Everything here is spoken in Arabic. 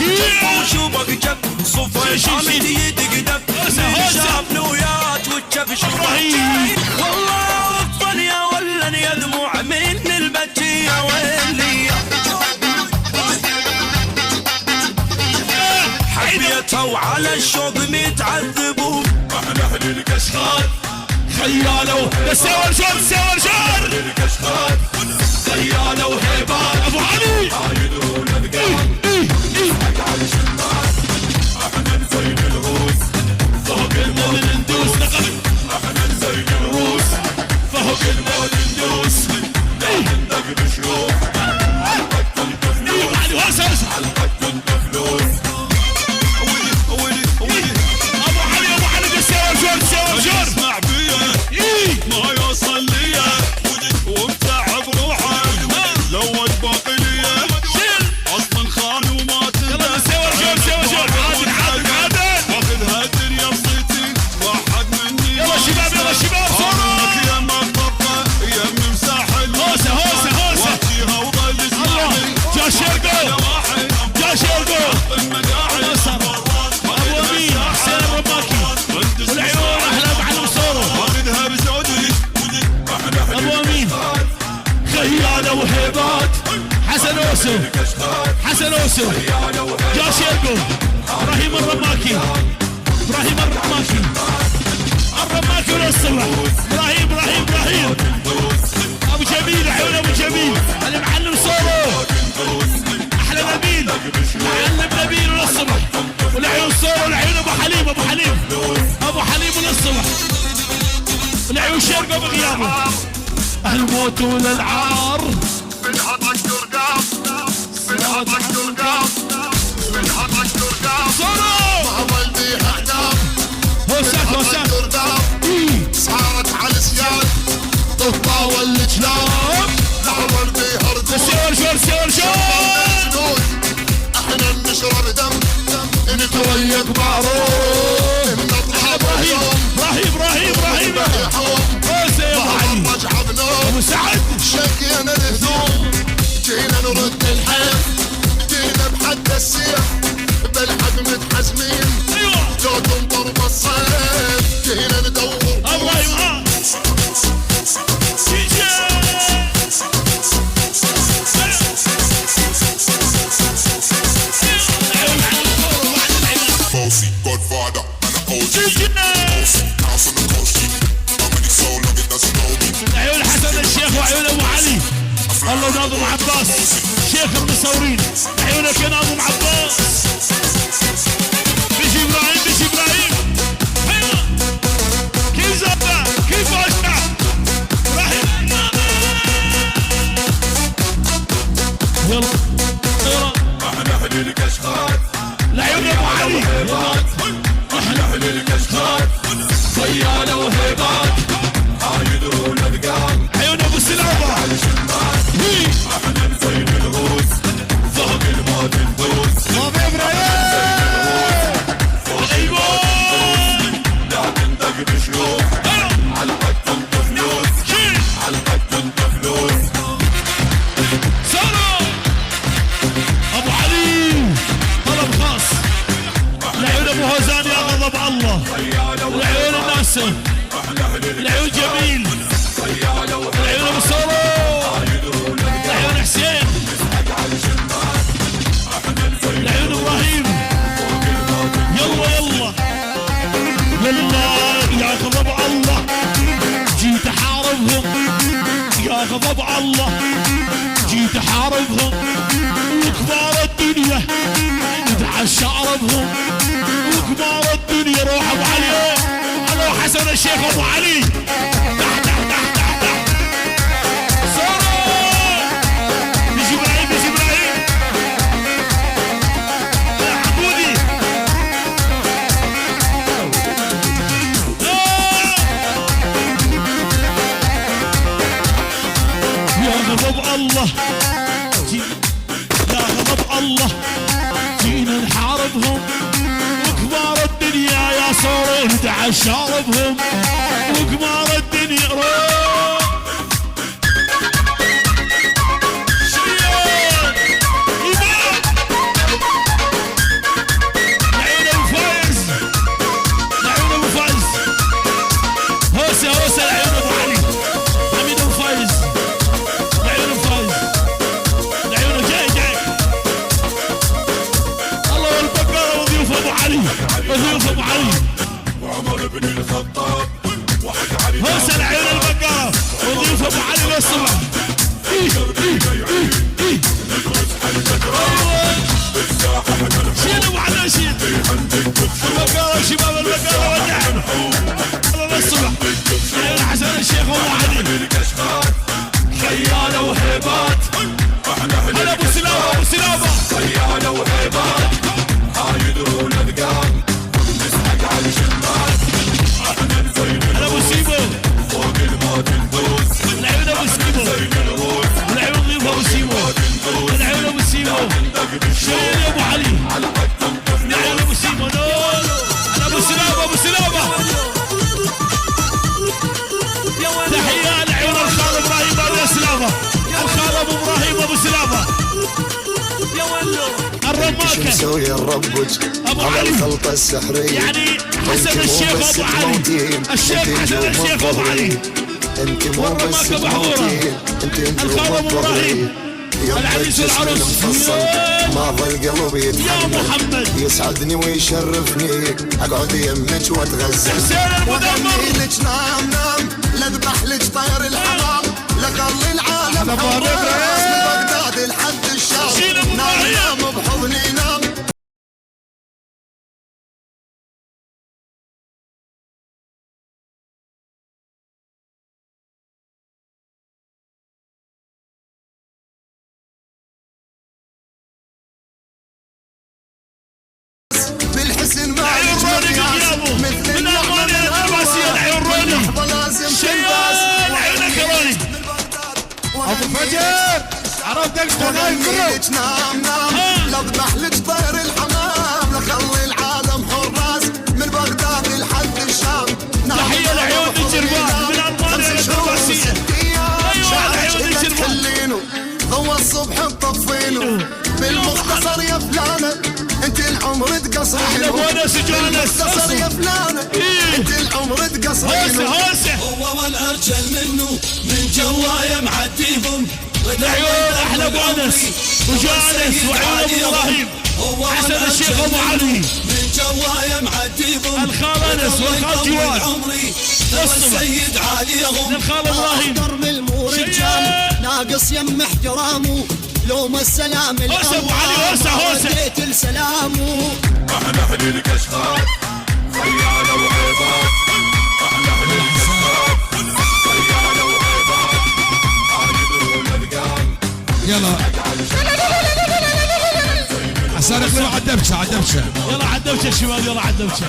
وشوبك جب صفيت عملت يدك دب شافني وياك والكبش والله افضل يا ولن يا دموع من البكي يا ويلي حبيتها وعلى الشوق متعذبون احنا اهل الكشخات خيالة سوى شور سوى شور الكشخات خيالة وهيبات ابو علي عايدون القام على شمال احنا نزين الروس فوق المول ندوس احنا نزين الروس فوق المول ندوس ندق بشروق حلقة الفلوس حلقة الفلوس ابو علي سوى شور سوى شور اسمع بيه ما يوصل ليا ومتعب روحه لو باقي ليا اصلا خان وما تنسى سوى شور عادل واخذها الدنيا بصيتي واحد مني يلا شباب صوروا يا ما تبقى يا من مساحل هوسه واحكيها وظل اسمعني جا شيرقو ابو امين حسين الرباكي والعيون احلى معلم صورو واخذها بزودي ابو امين خيالة وهيبات حسن اوسو جا شيرقو ابراهيم الرماكي وللصبح ابراهيم ابو جميل عيون ابو جميل المعلم صورو احلى نبيل معلم نبيل وللصبح والعيون صورو والعيون ابو حليم وللصبح والعيون شيرقو بغيابه الموت والالعار بنحطك ترقام صورو مع والدي احدام هوسات صارت على السياد تطاول الكلام مع والدي هردون سير احنا نشرب دم نتريق معروف ابراهيم مهرج عبنوم ابو سعد شكينا الهدوم جينا نرد الحيل جينا بحد السيف بالحد متحزمين جو تنطر بالصيف جينا ندور الله Bossy, Godfather, and an OG. Bossy, house on the coast. How many soul love it doesn't know me? عيون حسن الشيخ وعيون ابو علي الله وناظم عباس شيخ المصورين عيونك يا ناظم عباس بيجي ابراهيم هيا كيف زبا كيف وجع ابراهيم يلا احنا اهل الكشخات لعيون ابو علي احنا اهل الكشخات خيالة وهيبات عايدون القام عيون ابو سلامة على شمال احنا نزين الروس فوق الموت ندوس طب ابراهيم ايوه لا تندق بشروق حلقة فلوس سارة ابو علي طلب خاص لعيون ابو هوزان يا غضب الله لعيون الناس العيون جميل العيون ابو صورو العيون حسين العيون ابراهيم يلا يا غضب الله جيت احاربهم يا غضب الله جيت احاربهم وكبار الدنيا نتعشى عربهم وكبار الدنيا روح ابو علي الو حسن الشيخ ابو علي تحت صورو بيجي ابراهيم يا حمودي يا غضب الله يا غضب الله جينا نحاربهم وكبار الدنيا يا صورو نتعشى عربهم وكبار الدنيا روح ابن الخطاب واحد علي هوسه العيون البقره وضيوف ابو علي للصبح. شيل ابو علي شيل البقره شباب البقره ودعنا الله للصبح. عيون حسن الشيخ وابو علي خياله وهيبات. هلا ابو سلامه ابو سلامه خياله وهيبات عايدون اذقان نسحق على الشمال احنا نزين هلا ابو سيبو فوق الموت نفوز العيون ابو سيبو العيون ضيوف ابو سيبو العيون ابو سيبو شيل يا ابو علي العيون ابو سيبو هلا ابو سلامه ابو سلامه تحيه لعيون الخال ابراهيم ابو سلامه الخال ابو ابراهيم ابو سلامه الرماكه مسوي الربج ابو على علي الخلطة السحرية. يعني حسن الشيخ ابو علي الشيخ حسن الشيخ ابو علي انت مو بس تموتين انت الخال ابو ابراهيم العريس والعروس ما ظل قلبي يا يتحمل محمد يسعدني ويشرفني اقعد يمك واتغزل حسين المدمر واغني لك نام نام لاذبح لك طير الحمام لخلي العالم حمام من بغداد لحد الشام نام نام بحضني نام. بالحسن ما العيون رونق غيابه مثل من المانيا العباسيه العيون رونق لازم شيال عيونك رونق ابو فجر عرفتك لك نام نام لاذبح لك طير الحمام لخلي العالم حراس من بغداد لحد الشام. تحيه لعيون الجربان من المانيا العباسيه. ايوه العيون الجربان ضوى الصبح مطفينه بالمختصر يا فلانه انت العمر تقصرينه بالمختصر يا فلانه انت العمر تقصرينه. هوسه هو والارجل منه من جوايا معديهم العيون احلى ابو انس وجانس وعيون ابو ابراهيم حسن الشيخ ابو علي من جوايا معديهم الخال انس والخال جواد عمري السيد عليهم الخال ابراهيم درب المورجان ناقص يم احترامه لوم السلام هوسه ابو علي هوسه وديت السلام. احنا اهل الكشخات خياله وهيبات احنا اهل الكشخات خياله وهيبات عايدون اذقان يلا عسى نقلب على الدبشه يلا عالدوشه الشباب يلا عالدوشه